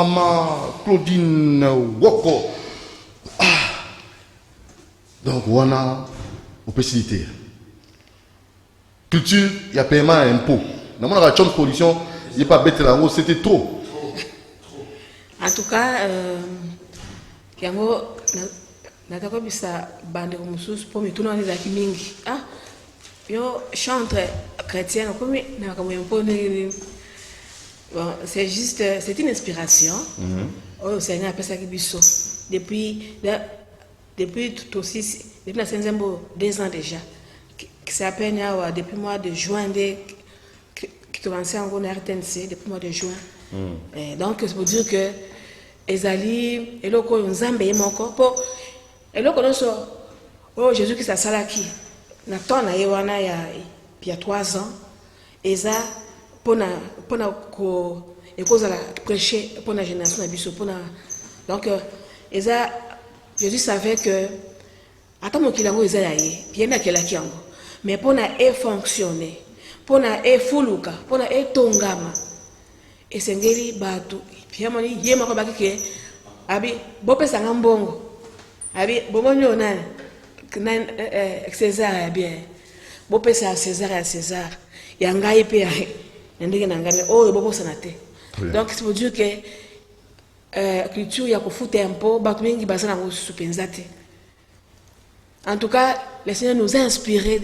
maman Claudine Woko. Donc, on a une possibilité. Culture, il y a paiement à impôt. Dans mon chambre de production, il n'y a pas bête là-haut, c'était trop. En tout cas, yango nataka bisa bande mususu pour me tourner les akimingi. Ah, yo chantre chrétienne comme na comme un bon, c'est juste c'est une inspiration. Oh, c'est un peu ça qui biso depuis tout aussi depuis la 2 ans déjà. C'est à peine depuis le mois de juin qui commençait en gros RTNC depuis le mois de juin. Donc c'est pour dire que ezali eloko nzambe yemoko po eloko noso oh Jésus qui s'asalaki na ton na yewana ya 3 ans eza pona ko ekozala prêcher pona génération na biso pona donc eza Jésus savait que attends mon kilango eza yaye bien na kelaki yango mais pona fonctionner pona fuluka pona tongama esengeli batu piamoni yema ko bakike abi bopesa ngambongo abi bomonyo nani César ya bien bopesa César ya ngai pe ya ndenge na ngai oh boposa na te donc c'est pour dire que culture ya kofuta un peu batu mingi bazana ngo supenzate. En tout cas le Seigneur nous a inspiré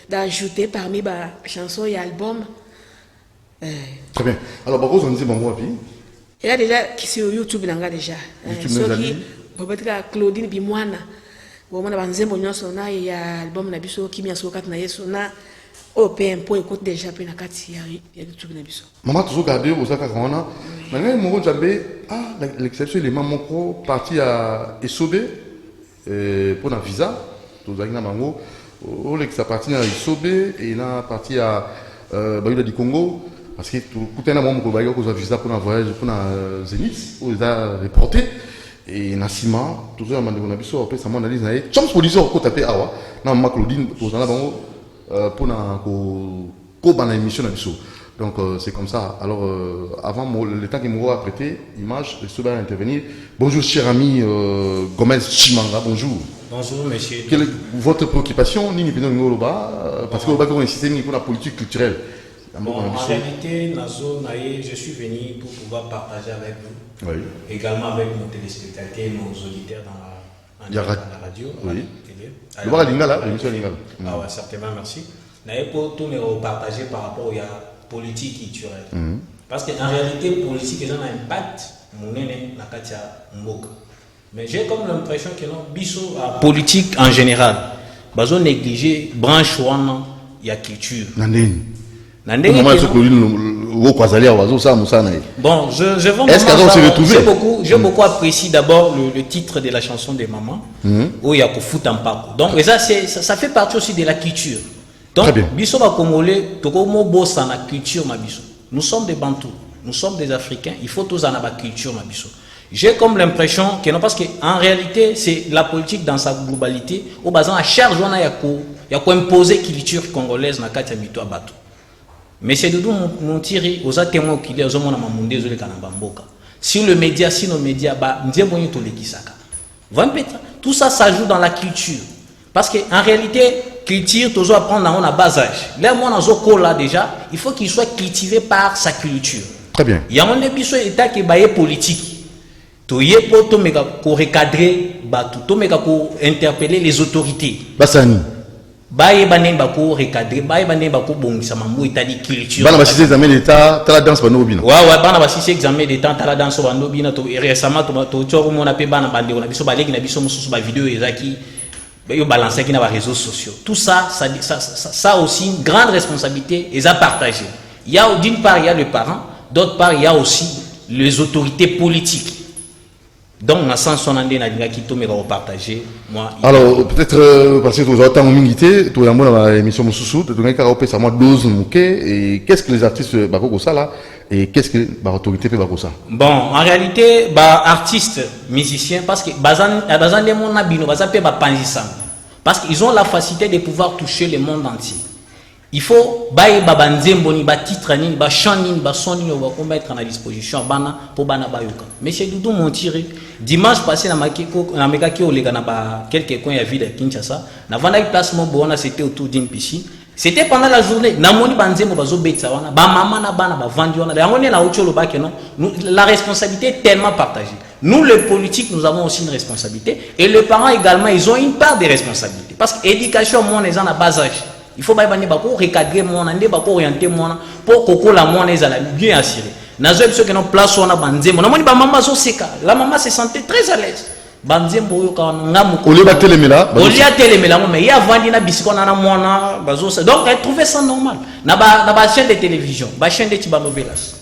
d'ajouter parmi les chansons et albums. Très bien. Alors, par contre, on dit bon, il y a déjà qui sur YouTube, il y a déjà. Peut-être Claudine Bimwana. Bon, on a banzembo nyonso na ya album na biso qui mi asoka na yeso na OPM pour écouter déjà pe na kati ya YouTube na biso. Maman toujours gardé aux aka kona. Maintenant mon jambe l'exception les mamans ko parti à Esobe pour un visa. Tous na mango. Oh l'ex parti à Esobe et na parti à Bayula du Congo. Parce que tout un moment qu'on va y avoir visa pour un voyage pour un Zénith, où ils ont reporté et Nassima, toujours un moment qu'on a vu ça, après ça m'a analysé. Chance pour les autres qu'on tapait awa, non ma Claudine pour en avoir pour un co émission na biso. Donc c'est comme ça. Alors avant le temps qu'il m'aura prêté, image, je vais intervenir. Bonjour cher ami Gomez Chimanga, bonjour. Bonjour monsieur. Quelle est votre préoccupation ni ni parce que on insiste pour la politique culturelle. Bon, en réalité, je suis venu pour pouvoir partager avec vous, oui. Également avec nos téléspectateurs et nos auditeurs dans la radio, oui. la télé. Ah ouais, certainement, merci. Pour tout nous partager par rapport à la politique culturelle. Parce qu'en réalité, la politique a un impact, mais j'ai comme l'impression que non, la politique en général, ils ont négligé branche il y a culture. Bon, j'ai beaucoup apprécié d'abord le titre de la chanson des mamans, où il y a qu'au foot en parcours. Donc, ça fait partie aussi de la culture. Donc, biso ba Congolais, tokomo bossa na culture ma biso. Nous sommes des Bantous, nous sommes des Africains, il faut tous en avoir culture ma biso. J'ai comme l'impression que non, parce qu'en réalité, c'est la politique dans sa globalité, au basant à charge, il y a quoi imposer culture congolaise na kati ya mito abatu. Mais c'est de nous tirer aux témoins qu'il y a aux hommes si le média, si nos médias, tout ça s'ajoute dans la culture. Parce qu'en réalité, culture, toujours apprendre dans un bas âge. Là, moi, dans là déjà, il faut qu'il soit cultivé par sa culture. Très bien. Il y a un état qui est politique. Tu y es pour recadrer, pour interpeller les autorités. Bassani. Baye bané bako recadrer baye bané bako bongisa mambo itali culture bana basisi examen d'état tala danse bano bina ouais bana basisi examen d'état tala danse bano bina to récemment to tchoko mona pe bana bande on a biso baleki na biso mususu ba vidéo ezaki yo balancer qui na ba réseaux sociaux tout ça aussi une grande responsabilité et à partager. Il y a d'une part il y a le parent, d'autre part il y a aussi les autorités politiques. Donc, dans ce sens, on a dit que partager. Alors, peut-être parce que tu as tant de tu as dans l'émission Moussoussou, tu as dit que ça m'a dose et qu'est-ce que les artistes font ça là et qu'est-ce que l'autorité fait ça? Bon, en réalité, artistes, musiciens, parce que parce qu'ils ont la facilité de pouvoir toucher le monde entier. il faut bailler babanzembo ni ba titre ni ba chani ni ba soni on va mettre à disposition bana pour bana bayoka. Monsieur Doudou Montiri dimanche passé na makiko na mekaki olega na ba quelques coins ya ville de Kinshasa na vanda placement bona c'était autour d'une piscine. C'était pendant la journée na moni banzembo bazo betsa wana ba mama na bana ba vandi wana yango ne na ucholo ba ke non la responsabilité est tellement partagée. Nous les politiques nous avons aussi une responsabilité et les parents également ils ont une part de responsabilité parce que éducation moi les en à bas âge. Il faut recadrer mon année, orienter mon pour que la monnaie bien assurée. Nazo ceux qui n'ont place on a bandé mon amoni ba maman so seka. La maman se sentait très à l'aise. Bandé boyo ka ngamu. Au lieu de télémela. Au lieu de télémela mais il y a vendu na bisiko na mona bazo donc elle trouvait ça normal. Na ba chaîne de télévision, ba chaîne de tiba novelas.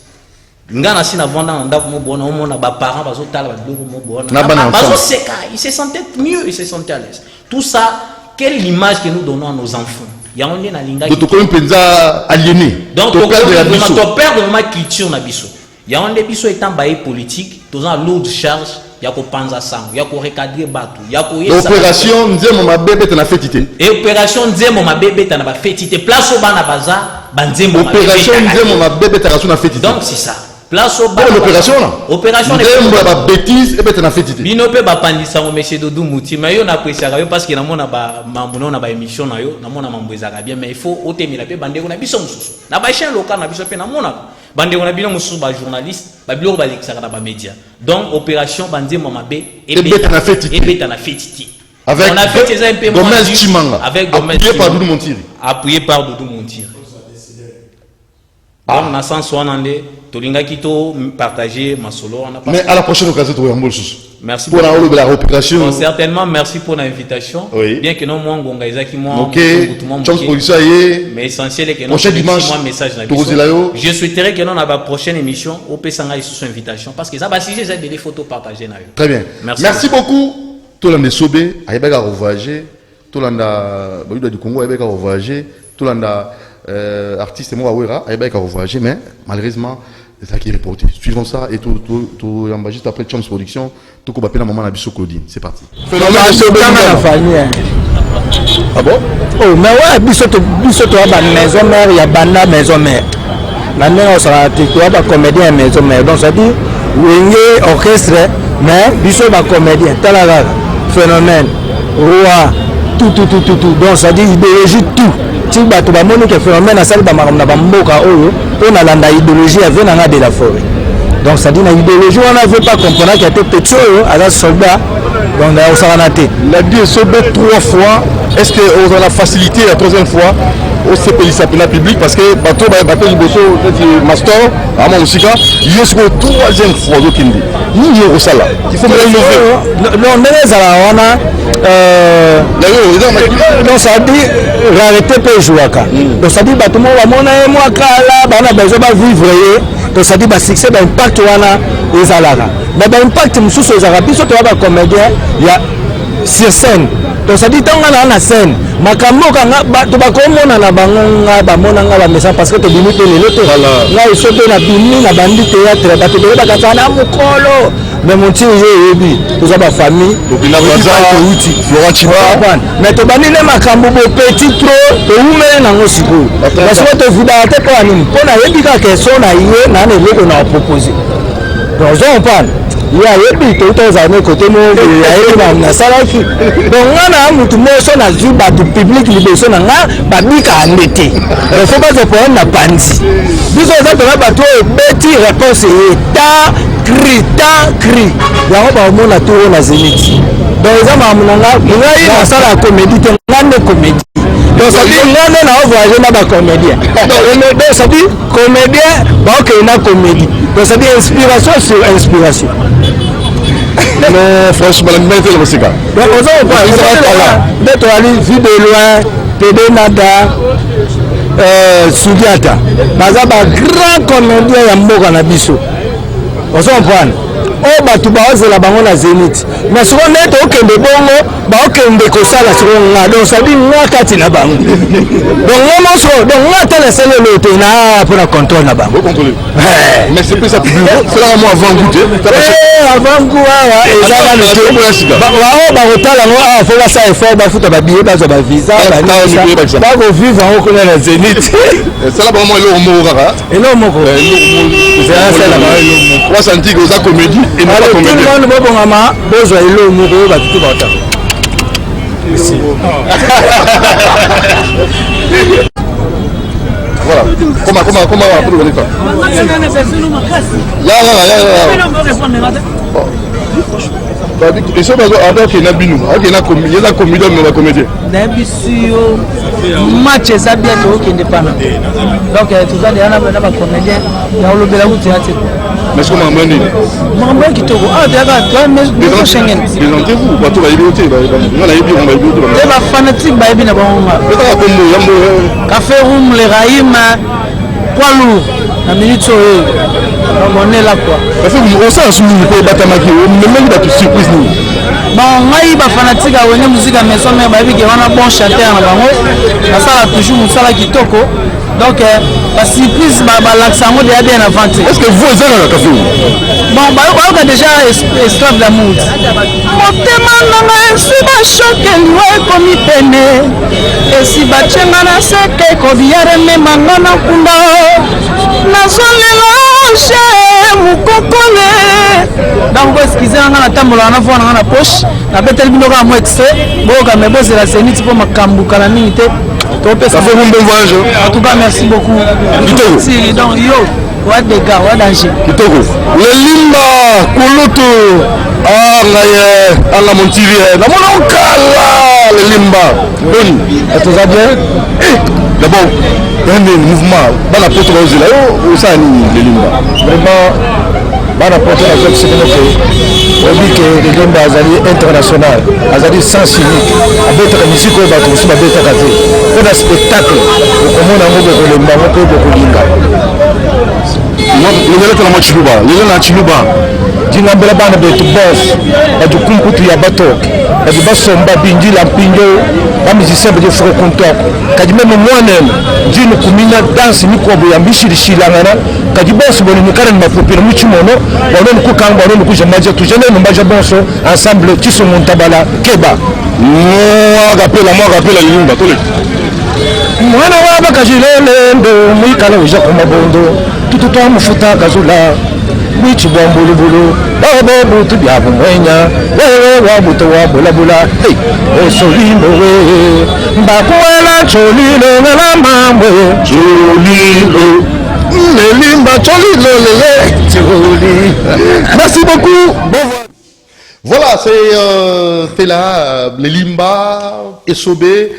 Ngana si na vanda ndako mo bona on na ba parents bazo tala ba biloko mo bona. Bazo seka, il se sentait mieux, il se sentait à l'aise. Tout ça, quelle est l'image que nous donnons à nos enfants? Donc, tu es aliéné. Donc, tu perds de ma culture. Il y a un biso étant baillé politique, tu as lourde charge, il y a qu'on pense à ça, il y a qu'on recadrer bateau, il y a qu'on l'opération Nzemo ma bébé t'en a fait titer. Et opération Nzemo ma bébé t'en a fait titer. Place au bana baza, banzemo ma bébé. Opération Nzemo ma bébé t'en a fait titer. Donc, c'est ça. Place au bas. L'opération là. Opération de bêtise et ben fait titer. Bino pe ba pandisa mo monsieur Doudou Mouti mais yo na apprécier parce que na mona ba mambo na ba émission na yo na mona mambo ezaka bien mais il faut otemela pe bandeko na biso mususu. Na ba chaîne locale na biso pe na mona bandeko na bino mususu ba journaliste ba biloko ba lekisaka na ba média. Donc opération banzemo mabe et ben t'en a fait titer. Et ben t'en a fait titer. Avec on a fait des un peu moins Chimanga. Avec appuyé par Doudou Montiri. Appuyé par Doudou Montiri. Donc na sens wanande tolinga kito partager ma solo on a mais à la prochaine occasion tu vas merci pour la opération. Bon, certainement merci pour l'invitation. Oui. Bien que non moi ngonga ezaki moi OK chance police ayé mais essentiel est que non prochain dimanche moi message na je souhaiterais que non na ba prochaine émission au pesanga sous invitation parce que ça va si j'ai des photos partagées na yo. Très bien. Merci beaucoup tout l'ande sobé ayebeka voyager tout l'anda baluda du Congo ayebeka voyager tout l'anda artiste moi Wera ayebeka voyager mais malheureusement c'est ça qui est reporté. Suivons ça et tout juste après Chance Production, tout qu'on appelle la maman Nabiso Claudine. C'est parti. Ah bon? Oh, mais ouais, biso to ba maison mère, il y a banda maison mère. La mère on sera tu as pas comédien maison mère. Donc ça dit wenge orchestre mais biso ba comédien. Talaga phénomène roi tout. Donc ça dit idéologie tout. Tu vas tout le que phénomène à ça ba mboka oyo on a l'idéologie avec nanga de la forêt. Donc ça dit la idéologie on ne veut pas comprendre qu'il y a des petits à la soldat donc on s'en a été. La vie est sauvée 3 fois. Est-ce que on a la facilité la troisième fois au CPI sapina public parce que bateau liboso master à mon musica il est sur troisième fois donc il dit il ça là il faut me non mais ça là on a donc ça dit rareté peut jouer donc ça dit bateau moi moi kala bana besoin de vivre donc ça dit ba succès ba impact wana ezalaka mais ba impact mususu ezalaka biso to ba comédien il y a sur scène donc ça dit tant on a scène makambo kanga to ba komona na bangonga ba monanga ba message parce que to bimi tele to là il faut na bimi na bandi théâtre ba to ba katana mukolo mais mon tio yebi to za ba famille bina baza ko uti Florent Chiba mais to bani le makambo bo petit trop to umele na ngosiko parce que to vida te ko anini pona yebi ka question na iye na ne leko na proposer donc on parle il y a yebi to to za ne côté mo ya na salaki donc ngana mutu mo so na zu ba du public libeso na nga ba bika andete il faut pas se prendre na bandi biso za to ba to beti réponse eta cri yango ba mona to na zénith donc za ma munanga ngai na sala comédie te ngane comédie donc ça dit ngane na voyager na ba comédien donc ça dit comédien ba ok na comédie donc ça dit inspiration sur inspiration mais franchement la même chose c'est ça donc on va d'être allé vu de loin Pédé Nada Soudiata baza ba grand comédien ya mboka na biso on s'en prend oyo bato baozela bango na Zénith na siko nete okende bongo baokende kosala siko nga donc sabi nga kati na bango donc nga moso donc nga tala selelo te na mpona contrôle na bango mais c'est plus ça c'est là moi avant goûter avant goût awa ezala le bao bakotala yango awa fo basala effort bafuta babillet bazwa bavisa bakovivre yango kuna na Zénith sala bango mo eloko moko kaka eloko moko wasanti koza comédie monde bobongama bozwa eloko moko oyo batutu baota voilà comment pour venir quoi et ça alors qu'il y a binu il y a comédien mais la comédien d'habitude match ça bien que indépendant donc tout ça il y a ba comédien ya olobela ku théâtre mais comment mandi mambo kitoko ah d'accord mais Schengen présentez-vous bato ba yiboti na yibi on ba yiboti ba fanatique ba yibina ba café room le raïma poids lourd la minute on est là quoi parce que on sent sous le batamaki même ba surprise ni bon ngai ba fanatique a wene musique maison mais ba biki wana bon chanteur na bango na sala toujours musala kitoko donc la surprise ba l'accent de bien avanté est-ce que vous êtes dans le café bon ba déjà esclave d'amour motema nanga si ba choque liwa komi pene et si ba chenga na seke ko biare me mangana kunda nazolela che mukokole donc excusez nga na tambola na fona na poche na betel bino ka mo extrait boka me bose la Zénith pour makambuka na nini te ça fait un bon voyage en tout cas merci beaucoup si donc yo wa de gars wa danger kitoko le limba kulutu ngaye ala montiri na mona kala le limba boni tout ça bien d'abord un mouvement dans la porte rose là où ça ni le limba vraiment bana porte la zone c'est que obi que le limba azali international azali sens unique abeta ka musique oyo bato aussi babeta ka te pour un spectacle okomona ngo ko lemba ngo ko kolinga lelo tala mo chiluba lelo na chiluba dingambela bana betu boss batu kumputu ya batoke batu basomba binji la mpinjo ba musicien be fro kontoko kadi même mwanene dinu kumina danse mikobo ya mbishirishilangana kadi boss boni mukara ni mapopira muchimono bono ku kanga bono ku jamaje tu jene no mbaja bonso ensemble tiso montabala keba moi rappelle limba tole mwana wa bakajilele ndo mwikala uja kwa mabondo tututoa mfuta kazula wichi bwa mbulubulu babo butu bya bumwenya wewe wa buto wa bulabula hey solimbo we mbakwela cholilo ngala mamwe cholilo limba cholilo lele choli merci beaucoup voilà c'est là les limba Esobé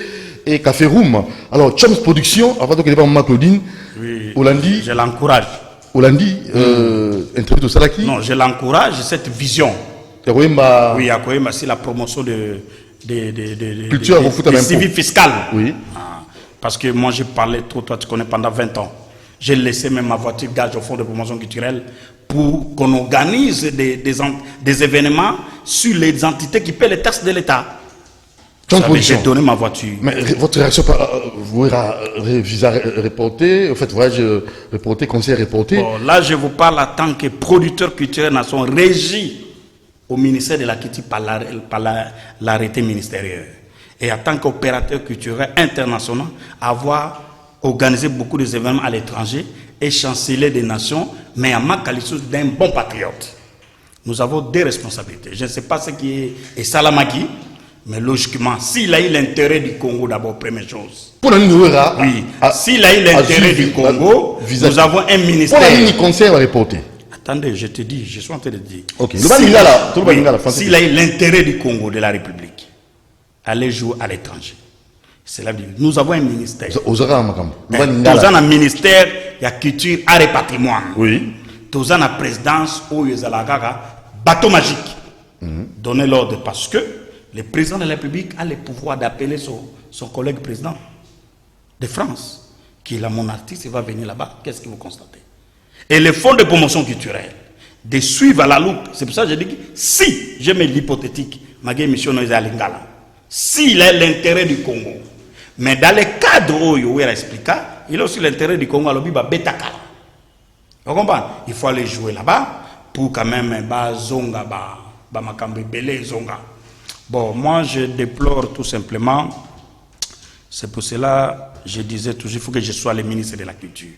et Café Room. Alors, Choms Production, avant de parler de Claudine, oui, Olandi, je l'encourage. Olandi, interview de Salaki. Non, je l'encourage, cette vision. Oui, à Koema, c'est la promotion de culture, de civil fiscal. Oui. Ah, parce que moi, j'ai parlé trop, toi, tu connais pendant 20 ans. J'ai laissé même ma voiture gage au fonds de promotion culturelle pour qu'on organise des événements sur les entités qui paient les taxes de l'État. J'ai donné ma voiture. Mais votre réaction, vous visa reporté, en fait, voyage reporté, conseil reporté. Bon, là, je vous parle en tant que producteur culturel nation régi au ministère de la Culture par l'arrêté ministériel. Et en tant qu'opérateur culturel international, avoir organisé beaucoup d'événements à l'étranger et chanceler des nations, mais en ma qualité d'un bon patriote. Nous avons des responsabilités. Je ne sais pas ce qui est Salamaki. Mais logiquement, s'il a eu l'intérêt du Congo, d'abord, première chose. Pour la oui, s'il a eu l'intérêt du Congo, nous avons un ministère. Pour la conseil va reporter. Attendez, je te dis, je suis en train de dire. Ok. S'il a eu l'intérêt du Congo, de la République, aller jouer à l'étranger. C'est la vie. Nous avons un ministère. Nous avons un ministère, il y a culture, art et patrimoine. Oui. Nous avons une présidence où il y a bateau magique. Donnez l'ordre parce que le président de la République a le pouvoir d'appeler son collègue président de France, qui est la monarchie, il va venir là-bas. Qu'est-ce que vous constatez? Et le fonds de promotion culturelle, de suivre à la loupe. C'est pour ça que je dis que si je mets l'hypothétique, ma mission est à Lingala. S'il a l'intérêt du Congo, mais dans le cadre où il a expliqué, il a aussi l'intérêt du Congo à l'objet Betakala. Vous comprenez? Il faut aller jouer là-bas pour quand même zonga makambe belé zonga. Bon, moi je déplore tout simplement. C'est pour cela je disais toujours il faut que je sois le ministre de la Culture.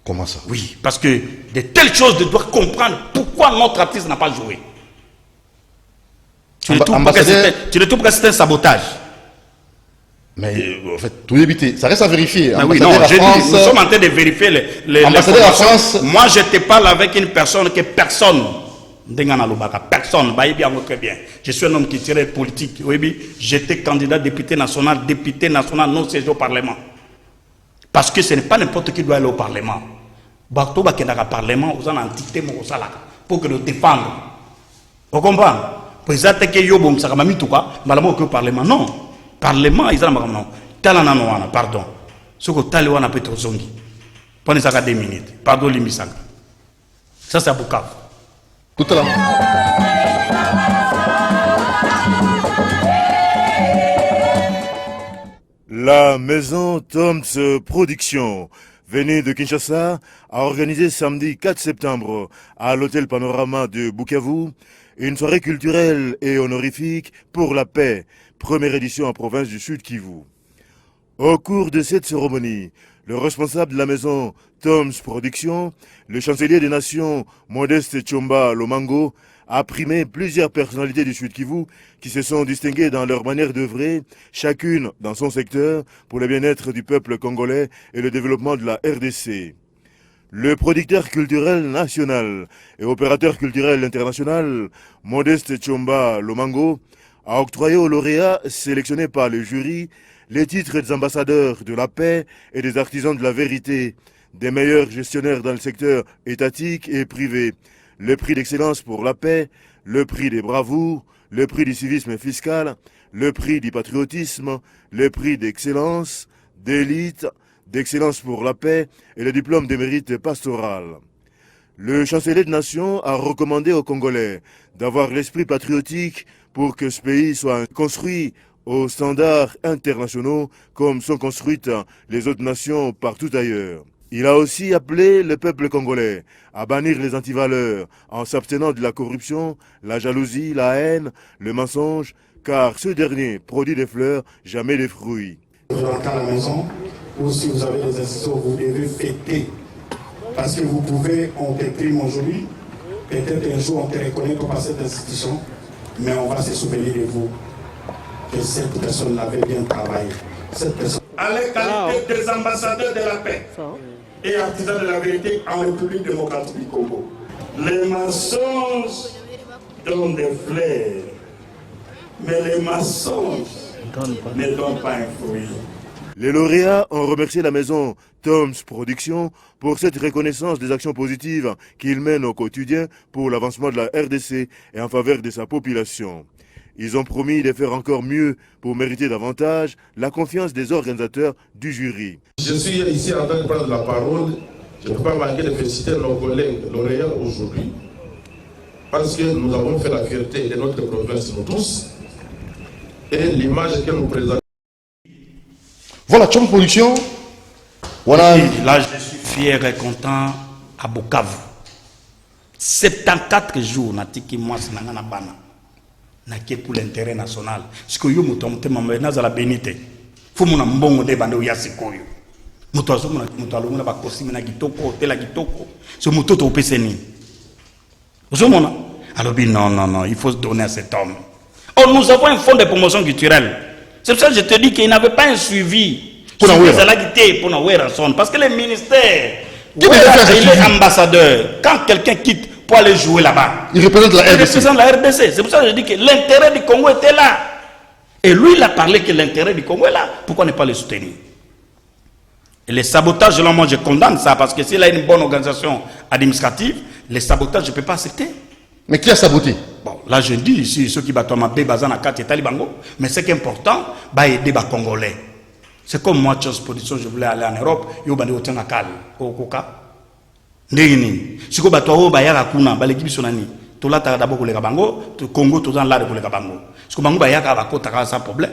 Comment ça? Oui, parce que de telles choses, je dois comprendre pourquoi notre artiste n'a pas joué. Tu le trouves que c'est un sabotage. Mais en fait, tout éviter, ça reste à vérifier. Oui, non, je dis, nous sommes en train de vérifier les ambassadeur à France. Moi, je te parle avec une personne que personne. Personne, très bien. Je suis un homme qui tirait politique. J'étais candidat député national non siégé au Parlement. Parce que ce n'est pas n'importe qui doit aller au Parlement. Barto va au Parlement, aux entités pour que nous défendre. Vous comprenez? Pour ça, que yo bon, ça m'a mis tout quoi. Malheureusement que au Parlement, non. Parlement, ils ont non. Talananoana, pardon. Ce que Taléwana peut être zongi. Prenez ça à 2 minutes. Pardon, Limisanga. Ça, c'est à Bukavu. Tout à l'heure. La maison Toms Production, venue de Kinshasa, a organisé samedi 4 septembre à l'hôtel Panorama de Bukavu une soirée culturelle et honorifique pour la paix, première édition en province du Sud Kivu. Au cours de cette cérémonie, le responsable de la maison Toms Production, le chancelier des Nations Modeste Tshomba Lomango, a primé plusieurs personnalités du Sud Kivu qui se sont distinguées dans leur manière d'œuvrer, chacune dans son secteur, pour le bien-être du peuple congolais et le développement de la RDC. Le producteur culturel national et opérateur culturel international, Modeste Tshomba Lomango, a octroyé aux lauréats sélectionnés par le jury les titres des ambassadeurs de la paix et des artisans de la vérité, des meilleurs gestionnaires dans le secteur étatique et privé, le prix d'excellence pour la paix, le prix des bravoures, le prix du civisme fiscal, le prix du patriotisme, le prix d'excellence, d'élite, d'excellence pour la paix et le diplôme de mérite pastoral. Le chancelier de nation a recommandé aux Congolais d'avoir l'esprit patriotique pour que ce pays soit construit aux standards internationaux comme sont construites les autres nations partout ailleurs. Il a aussi appelé le peuple congolais à bannir les antivaleurs en s'abstenant de la corruption, la jalousie, la haine, le mensonge, car ce dernier produit des fleurs, jamais des fruits. Vous rentrez à la maison, ou si vous avez des institutions, vous devez fêter. Parce que vous pouvez, on t'exprime aujourd'hui, peut-être un jour on te reconnaît par cette institution, mais on va se souvenir de vous, que cette personne avait bien travaillé. Cette personne a la qualité des ambassadeurs de la paix et artisans de la vérité en République démocratique du Congo. Les mensonges donnent des fleurs, mais les mensonges ne donnent pas un fruit. Les lauréats ont remercié la maison Toms Production pour cette reconnaissance des actions positives qu'ils mènent au quotidien pour l'avancement de la RDC et en faveur de sa population. Ils ont promis de faire encore mieux pour mériter davantage la confiance des organisateurs du jury. Je suis ici en train de prendre la parole. Je ne peux pas manquer de féliciter nos collègues lauréats aujourd'hui parce que nous avons fait la fierté de notre province, nous tous, et l'image que nous présentons. Voilà, Toms Production. Voilà. Et là, je suis fier et content à Bukavu. 74 jours, Natiki Mwasi Nangana Bana. Naké pour l'intérêt national. Ce que yo mutomte mamena za la benite. Faut mon mbongo de bande ya sikoyo. Muto azo muna ba kosimi na kitoko, hôtel la kitoko. Ce muto to peseni. Ozomona. Alors non, il faut se donner à cet homme. Oh, nous avons un fonds de promotion culturelle. C'est pour ça que je te dis qu'il n'avait pas un suivi. Pour parce que les ministères, il est ambassadeur. Quand quelqu'un quitte pour aller jouer là-bas, il représente la RDC. C'est pour ça que je dis que l'intérêt du Congo était là. Et lui, il a parlé que l'intérêt du Congo est là. Pourquoi ne pas le soutenir? Et les sabotages, là, moi, je condamne ça parce que s'il a une bonne organisation administrative, les sabotages, je ne peux pas accepter. Mais qui a saboté? Bon, là, je dis ici, ceux qui battent ma bazan à 4 Talibango, mais ce qui est important, c'est aider les Congolais. C'est comme moi, Chance Production, je voulais aller en Europe, je vais aller au Ténakal, au Coca. ndeni siko bato o ba yaka kuna ba l'équipe sonani to la ta d'abord koleka bango to Congo to dans la koleka bango siko bango ba yaka ba kota sans problème.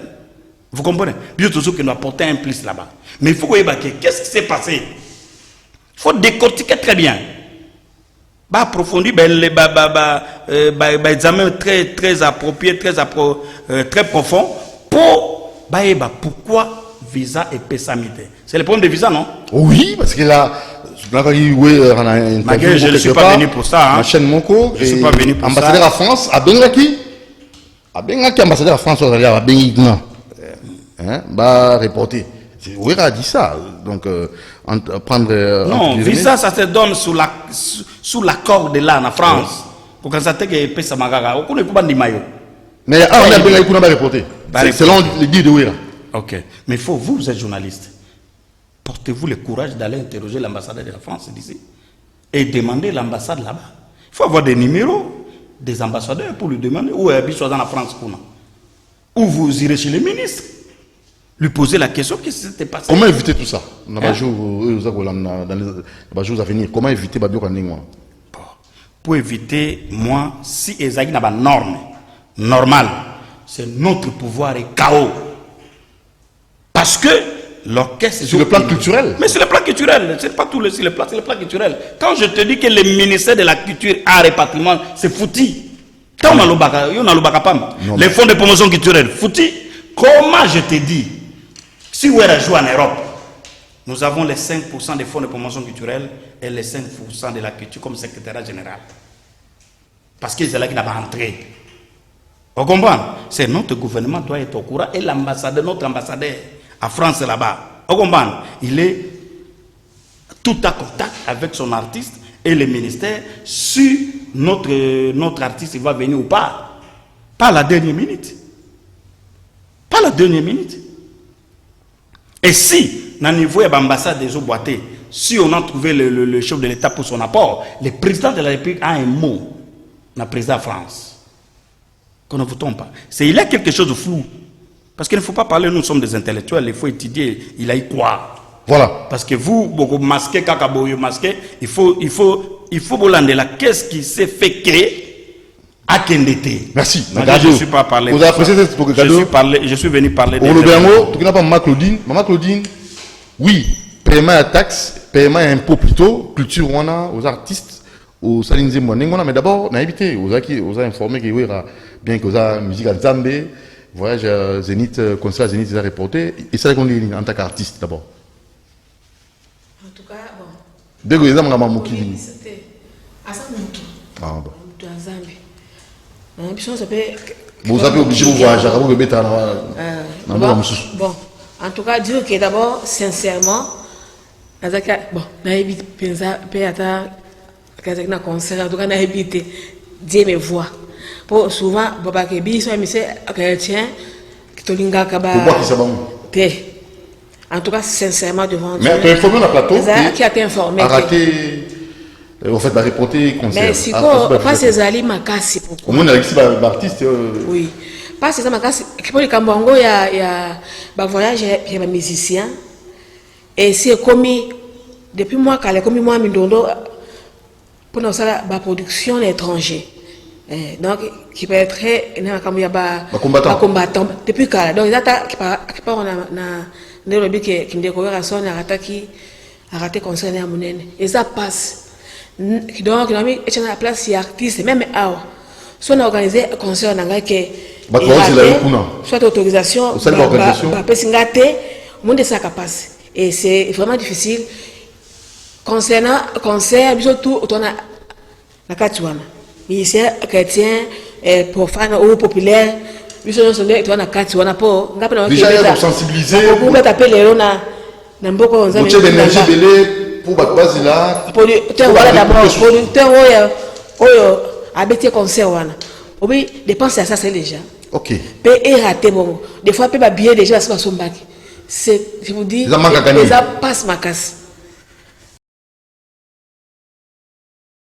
Vous comprenez? Bien toujours que nous apporter un plus là-bas. Mais il faut que qu'est-ce qui s'est passé? Il faut décortiquer très bien. Bah approfondir examen très approprié, très profond pour pourquoi visa et pessamité. C'est le problème de visa, non? Oui, parce que là, je ne suis pas venu pour ça. Ma chaîne Moko, je ne suis pas venu pour ça. Ambassadeur à France, à Bengaki, ambassadeur à France, à Bengignan. Bah reporter. Oui, a dit ça. Donc prendre. Non, visa ça se donne sous l'accord de là en France. Pour que ça te que ça magaga. On connaît pas de maillot. Mais on a bien qu'on a reporté. Selon les dires de Ouira. Ok. Mais vous êtes journaliste. Portez-vous le courage d'aller interroger l'ambassadeur de la France d'ici et demander l'ambassade là-bas. Il faut avoir des numéros des ambassadeurs pour lui demander où est soit dans la France ou vous irez chez les ministres. Lui poser la question qu'est-ce qui s'était passé. Comment éviter tout ça? Dans les jours à venir, comment éviter pour éviter, moi, si Esaïe n'a pas de norme normale, c'est notre pouvoir est chaos. Parce que l'orchestre. Sur le plan culturel. Mais sur le plan culturel, c'est pas tout sur le plan culturel. Quand je te dis que le ministère de la Culture, Art et Patrimoine, c'est fouti. Quand on a les fonds de promotion culturelle, fouti. Comment je te dis? Si vous joue en Europe, nous avons les 5% des fonds de promotion culturelle et les 5% de la culture comme secrétaire général. Parce que c'est là qui n'a pas entré. Vous comprenez? C'est notre gouvernement doit être au courant et l'ambassadeur, notre ambassadeur à France là-bas. Vous comprenez? Il est tout à contact avec son artiste et le ministère si notre artiste il va venir ou pas. Pas à la dernière minute. Pas à la dernière minute. Et si, dans le niveau de l'ambassade des Oboité, si on a trouvé le chef de l'État pour son apport, le président de la République a un mot, le président de France. Qu'on ne vous trompe pas. Il y a quelque chose de flou. Parce qu'il ne faut pas parler, nous sommes des intellectuels, il faut étudier, il a y croire. Voilà. Parce que vous masquez, kakaboyo masqué, il faut vous l'en là. Qu'est-ce qui s'est fait créer à Kendete? Merci. Je ne suis pas parlé. Vous avez apprécié cette je suis venu parler de. Pour le Béango, tu n'as pas Maman Claudine. Maman Claudine, oui, paiement à taxe, paiement à impôt plutôt, culture on a aux artistes, aux salines moines, mais d'abord, on a évité, on a informé qu'il y aura bien que la musique à Zambé, voyage à Zénith, concert à Zénith, ils ont reporté, et ça qu'on dit en tant qu'artiste d'abord. En tout cas, bon. Dès que les gens ont Mokili. C'était à Zambé. Ah bon. À Zambé. Ça peut. Vous avez obligé de voyager, vous avez bon, en tout cas, dire que d'abord, sincèrement, bon, on a évité, un concert, en tout cas, on a évité Dieu me voit. Pour souvent, Baba Kebi, soit monsieur chrétien, qui te linga kaba. En tout cas, sincèrement, devant Dieu. Mais tu as informé le plateau. Qui a été informé. En fait, la reporter concert. Mais si quoi, pas ces alliés makasi pourquoi? Au moins, on a ici l'artiste. Oui. Pas ces makasi. Pour les Cambongo, il y a voyage, il y a des musiciens. Et c'est commis, depuis moi, quand les commis moi, Mindondo, pour nous, ça, la production étrangère. Donc, qui peut être très, combattant. Depuis quand? Donc, il y a qui part, on a qui me découvre à son, a raté concert à Mounene. Et ça passe. Donc, on a mis la place, il y a artistes, même à soit on a organisé un concert, on a fait soit autorisation, le monde ça passe. Et c'est vraiment difficile. Concernant concert, surtout, on a la Katouana. Musicien chrétien, profane ou populaire, déjà il pour sensibiliser. Pour mettre appel les rona, n'importe quoi. Vous avez l'énergie belé pour battre là. Producteur voilà d'abord, producteur oyo habité concert wana. Oui, dépenser à ça c'est déjà. OK. Payer raté bon. Des fois payer billet déjà c'est pas son bac. C'est je vous dis, ça passe ma casse.